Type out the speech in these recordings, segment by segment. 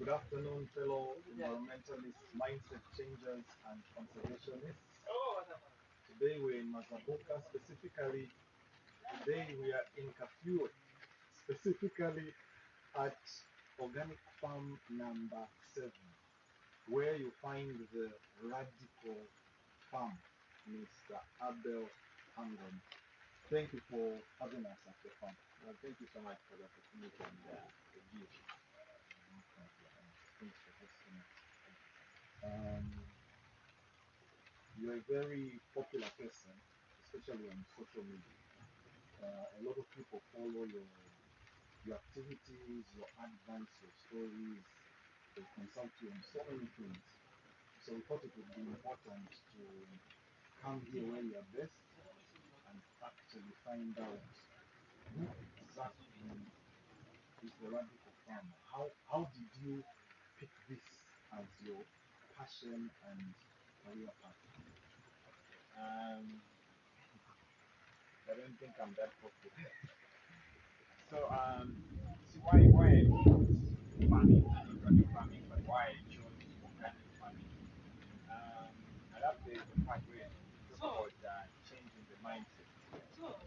Good afternoon, fellow environmentalists, mindset changers, and conservationists. Today we're in Mazabuka, specifically, today we are in Kafue, specifically at Organic Farm number 7, where you find the Radical Farm, Mr. Abel Hangoma. Thank you for having us at the farm. Thank you so much for the opportunity and the gift. Thanks for hosting us. Um, you're a very popular person, especially on social media. A lot of people follow your activities, your advance, your stories. They consult you on so many things. So we thought it would be important to come here where you are best and actually find out who exactly is the radical farmer. How did you pick this as your passion and career path? Um, I don't think I'm that popular. So, see why I chose farming and not organic farming, but why I chose organic farming. I love the part where you talk about changing the mindset. So,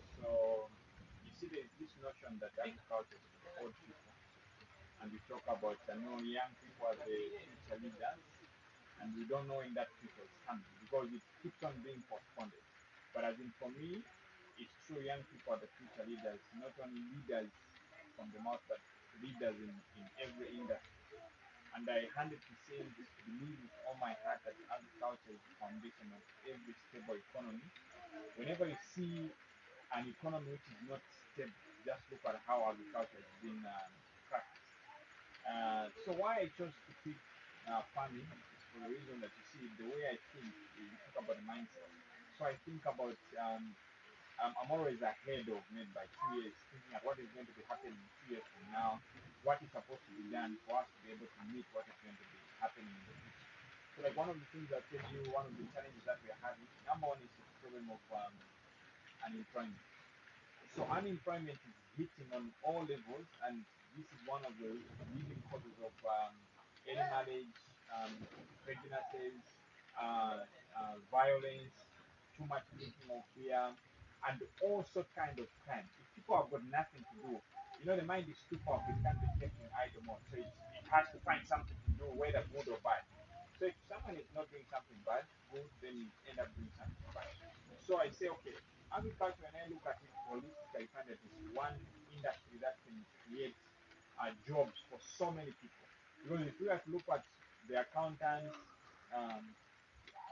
you see, there's this notion that agriculture is for old people, and we talk about young people are the future leaders, and we don't know when that future is coming because it keeps on being postponed. But I think for me, it's true young people are the future leaders, not only leaders from the mouth, but leaders in every industry. And I 100% believe with all my heart that agriculture is the foundation of every stable economy. Whenever you see an economy which is not stable, just look at how agriculture is being practiced. So why I chose to pick farming is for the reason that you see the way I think. You talk about the mindset. So I think about I'm always ahead of maybe by 2 years, thinking at what is going to be happening 2 years from now, what is supposed to be done for us to be able to meet what is going to be happening in the future. So like one of the things I'll tell you, one of the challenges that we are having, number one is the problem of unemployment. So unemployment is hitting on all levels, and this is one of the leading causes of early marriage, pregnancies, violence, too much drinking of beer, and also kind of crime. If people have got nothing to do, the mind is too powerful, it can't be kept in idle mode. So it has to find something to do, whether good or bad. So if someone is not doing something bad, good, then you end up doing something bad. So I say, okay, agriculture, when I look at it holistically, I find that it's one industry that can create jobs for so many people. Because if you have to look at the accountants, um,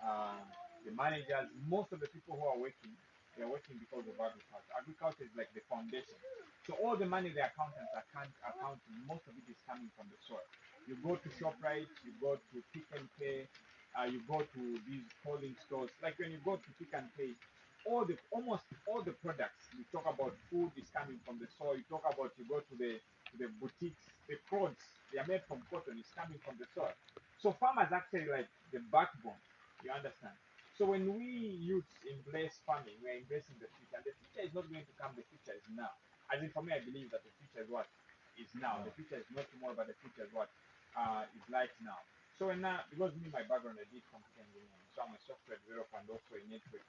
uh, the managers, most of the people who are working, they are working because of agriculture. Agriculture is like the foundation. So all the money the accountants are accounting, most of it is coming from the soil. You go to ShopRite, you go to Pick and Pay, you go to these clothing stores. Like when you go to Pick and Pay, almost all the products you talk about food is coming from the soil. You talk about you go to the boutiques, the clothes they are made from cotton is coming from the soil. So farmers actually like the backbone. You understand? So when we youths embrace farming, we are embracing the future. And the future is not going to come, the future is now. As in for me, I believe that the future is what? Is now. The future is not tomorrow, but the future is what? Is right now. So when because me, my background, I did computer engineering. So I'm a software developer and also a network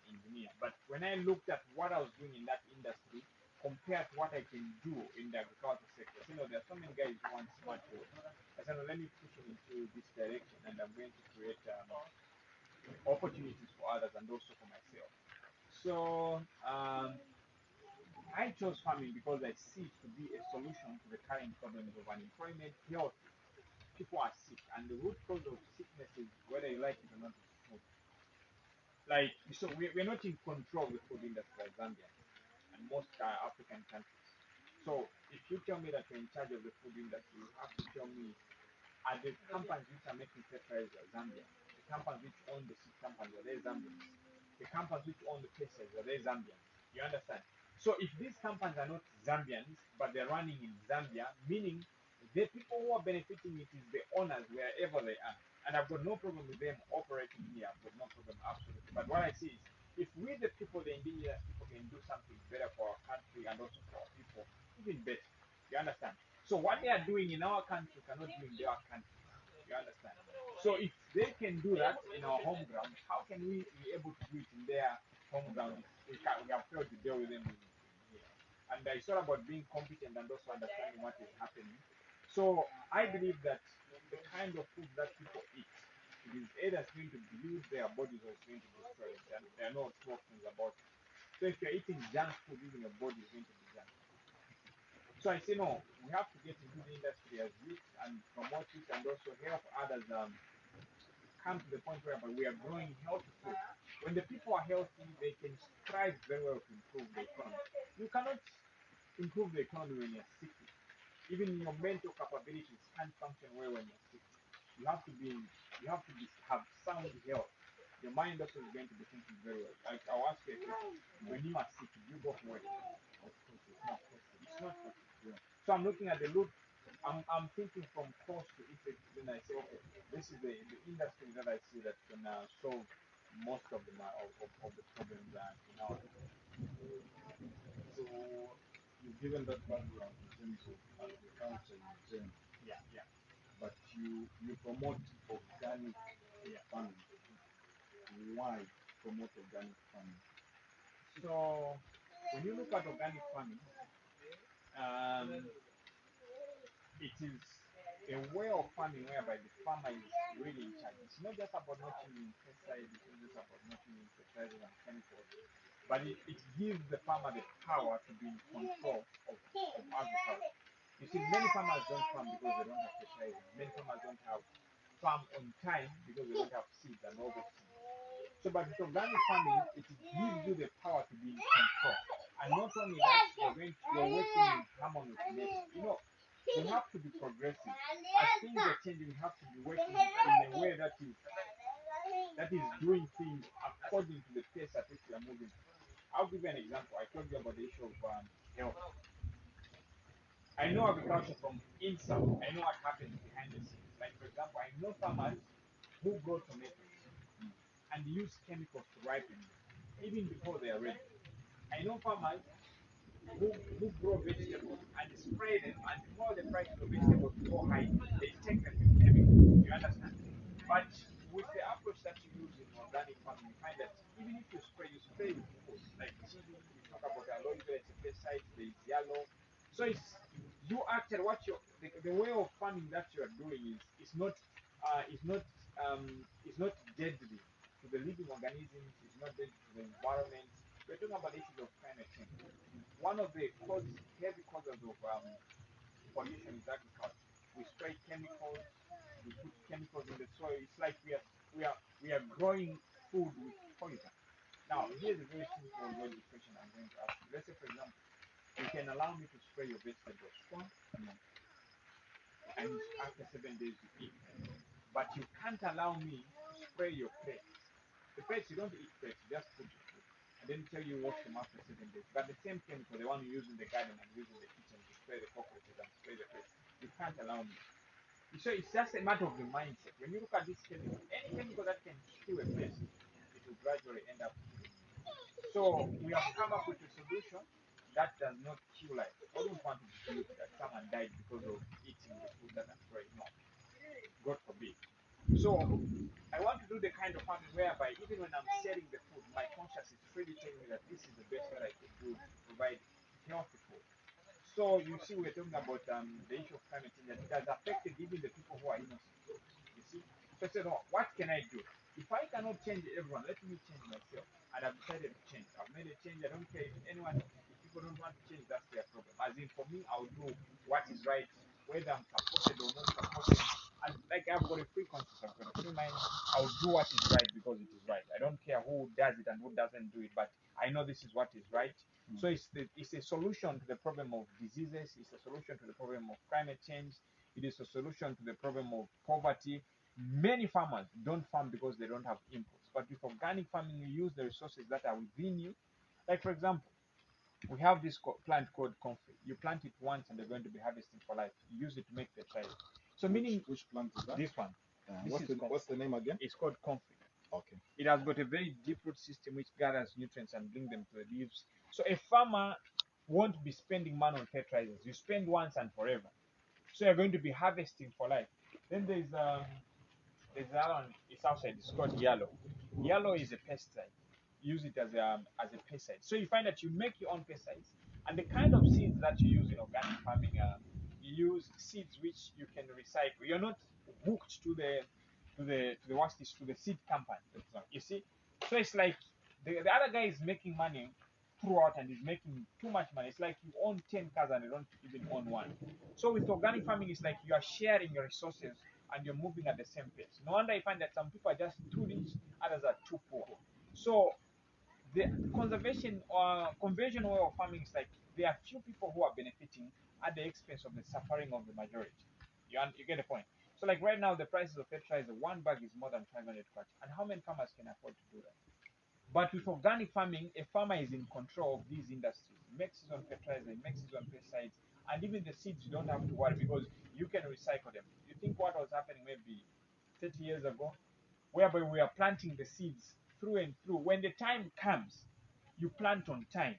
engineer. But when I looked at what I was doing in that industry, compared to what I can do in the agriculture sector, there are so many guys who want smart tools. I said, no, let me push it into this direction, and I'm going to create opportunities for others and also for myself. So I chose farming because I see it to be a solution to the current problems of unemployment, health. People are sick, and the root cause of sickness is whether you like it or not is food. Like so, we're not in control of the food industry like Zambia and most African countries. So if you tell me that you're in charge of the food industry, you have to tell me are the companies which are making fertilizer Zambian, the companies which own the seed companies are they Zambians, the companies which own the pesticides are they Zambians. You understand? So if these companies are not Zambians but they're running in Zambia, meaning the people who are benefiting it is the owners wherever they are. And I've got no problem with them operating here. I've got no problem absolutely. But what I see is if we the people, the indigenous people can do something better for our country and also for our people, even better. You understand? So what they are are doing in our country cannot do in their country. You understand? So if they can do that in our home ground, how can we be able to do it in their home ground if we have failed to deal with them here? And it's all about being competent and also understanding what is happening. So I believe that the kind of food that people eat, it is either going to build their bodies or it's going to destroy them. There are no two options about it. So if you're eating junk food, even your body is going to be junk. So I say no, we have to get into the industry as youth and promote it and also help others come to the point whereby we are growing healthy food. When the people are healthy, they can strive very well to improve the economy. You cannot improve the economy when you're sick. Even your mental capabilities can't function well when you're sick. You have to have sound health. Your mind also is going to be thinking very well. Like I'll ask you a question. When you are sick, do you go for work? Of course, it's not possible. It's not possible. Yeah. So I'm looking at the root. I'm thinking from cause to effect. Then I say, okay, this is the industry that I see that can solve most of the problems in our So you've given that background in terms of agriculture in general, yeah, yeah, but you promote organic yeah. farming. Why promote organic farming? So when you look at organic farming, um, it is a way of farming whereby the farmer is really in charge. It's not just about not using pesticides, it's not just about not using fertilizers and chemicals, but it gives the farmer the power to be in control of agriculture. You see, many farmers don't farm because they don't have fertilizers. Many farmers don't have farm on time because they don't have seeds and all those things. So, but with organic farming, it gives you the power to be in control. And not only that, you're working in harmony with nature. You know, you have to be progressive. As things are changing, you have to be working in a way that is doing things according to the pace at which we are moving. I'll give you an example. I told you about the issue of health. I know agriculture from inside. I know what happens behind the scenes. Like, for example, I know farmers who grow tomatoes and use chemicals to ripen them, even before they are ready. I know farmers who grow vegetables and spray them, and before the price of vegetables go high, they take them with chemicals. You understand? But with the approach that you use in organic farming, you find that even if you spray with food, like chili, you talk about aloe vera, it's a pesticide, there is yellow. So it's you actually what you the way of farming that you are doing is not deadly to the living organisms, it's not deadly to the environment. We're talking about issues of climate change. One of the heavy causes of pollution is agriculture. We spray chemicals, we put chemicals in the soil. It's like we are growing food with poison. Now, here's a very simple world question I'm going to ask you. Let's say, for example, you can allow me to spray your vegetables, and after 7 days you eat them. But you can't allow me to spray your plates. The plates, you don't eat plates, you just put your food. And then tell you wash them after 7 days. But the same chemical, the one you use in the garden and use in the kitchen to spray the cockroaches and spray the plates, you can't allow me. So it's just a matter of the mindset. When you look at this chemical, any chemical that can kill a pest, it will gradually end up killing you. So we have come up with a solution that does not kill life. I don't want to believe that someone died because of eating the food that I'm throwing. No, God forbid. So I want to do the kind of farming whereby even when I'm selling the food, my conscience is really telling me that this is the best that I can do to provide healthy food. So you see, we're talking about the issue of climate change, and it has affected even the people who are innocent. You see, so I said, oh, what can I do? If I cannot change everyone, let me change myself. And I've decided to change. I've made a change. I don't care if anyone, if people don't want to change, that's their problem. As in, for me, I'll do what is right, whether I'm supported or not supported. And like I've got a free conscience, I've got a free mind. I'll do what is right because it is right. I don't care who does it and who doesn't do it, but I know this is what is right. So it's a solution to the problem of diseases. It's a solution to the problem of climate change. It is a solution to the problem of poverty. Many farmers don't farm because they don't have inputs. But with organic farming, you use the resources that are within you. Like, for example, we have this plant called comfrey. You plant it once and they're going to be harvesting for life. You use it to make fertilizer. So meaning Which plant is that? this one. What's the name again? It's called comfrey. Okay. It has got a very deep root system which gathers nutrients and bring them to the leaves. So a farmer won't be spending money on fertilizers. You spend once and forever. So you're going to be harvesting for life. Then there's another one. It's outside. It's called yellow. Yellow is a pesticide. Use it as a pesticide. So you find that you make your own pesticides, and the kind of seeds that you use in organic farming, you use seeds which you can recycle. You're not hooked to the what's this to the seed company. For example. You see, so it's like the other guy is making money throughout and is making too much money. It's like you own 10 cars and they don't even own one. So with organic farming, it's like you are sharing your resources and you're moving at the same pace. No wonder you find that some people are just too rich, others are too poor. So the conservation or conventional way of farming is like there are few people who are benefiting at the expense of the suffering of the majority. You get the point. So like right now, the prices of fertilizer, one bag is more than 500 kwacha. And how many farmers can afford to do that? But with organic farming, a farmer is in control of these industries. He makes his own fertilizer, he makes his own pesticides, and even the seeds you don't have to worry because you can recycle them. You think what was happening maybe 30 years ago, whereby we are planting the seeds through and through. When the time comes, you plant on time.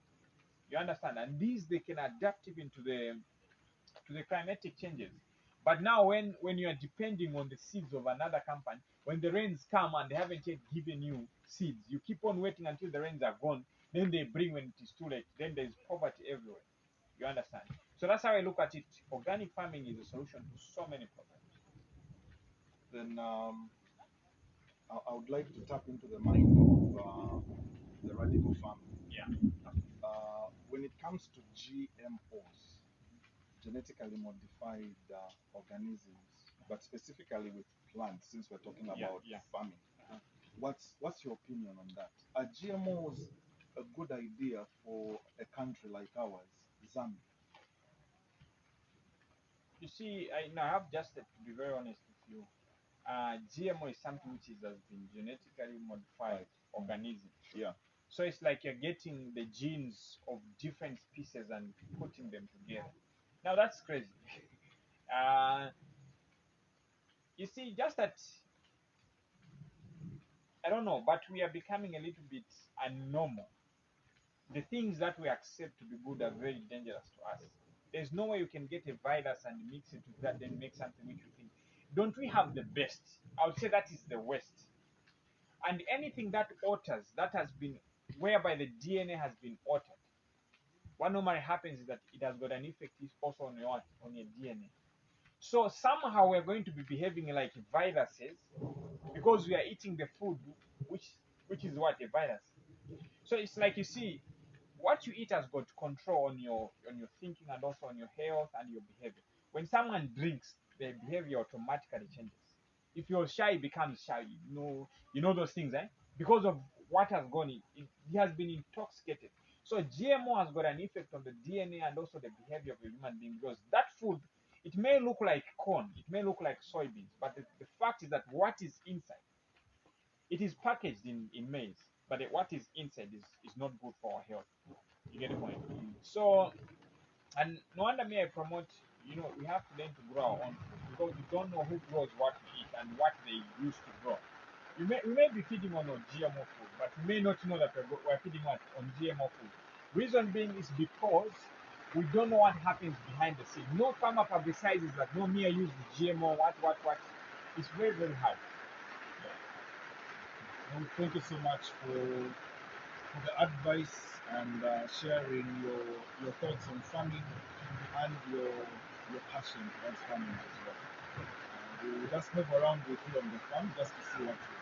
You understand? And these they can adapt even to the climatic changes. But now when you are depending on the seeds of another company, when the rains come and they haven't yet given you seeds, you keep on waiting until the rains are gone, then they bring when it is too late. Then there's poverty everywhere. You understand? So that's how I look at it. Organic farming is a solution to so many problems. Then I would like to tap into the mind of the radical farmer. Yeah. When it comes to GMOs, genetically modified organisms, but specifically with plants, since we're talking Yeah, about yeah. farming, what's your opinion on that? Are GMOs a good idea for a country like ours, Zambia? You see, I have just to be very honest with you. GMO is something which has been genetically modified Right. organism. Yeah. So it's like you're getting the genes of different species and putting them together. Now that's crazy. Uh, you see, just that I don't know, but we are becoming a little bit abnormal. The things that we accept to be good are very dangerous to us. There's no way you can get a virus and mix it with that, then make something which you think. Don't we have the best? I would say that is the worst. And anything that alters, that has been, whereby the DNA has been altered, what normally happens is that it has got an effect also on your DNA. So somehow we're going to be behaving like viruses because we are eating the food which which is what a virus. So it's like you see, what you eat has got control on your thinking and also on your health and your behavior. When someone drinks, their behavior automatically changes. If you're shy, it becomes shy. You know those things, eh? Because of what has gone in, he has been intoxicated. So GMO has got an effect on the DNA and also the behavior of a human being because that food, it may look like corn, it may look like soybeans, but the fact is that what is inside, it is packaged in maize, but what is inside is not good for our health. You get the point? So, and no wonder me I promote, we have to learn to grow our own food because we don't know who grows what we eat and what they used to grow. We may be feeding on a GMO food, but we may not know that we're feeding on GMO food. Reason being is because we don't know what happens behind the scene. No farmer publicizes that, no, me I use the GMO, what. It's very, very hard. Well, thank you so much for the advice and sharing your thoughts on farming and your passion towards farming as well. We'll just move around with you on the farm just to see what you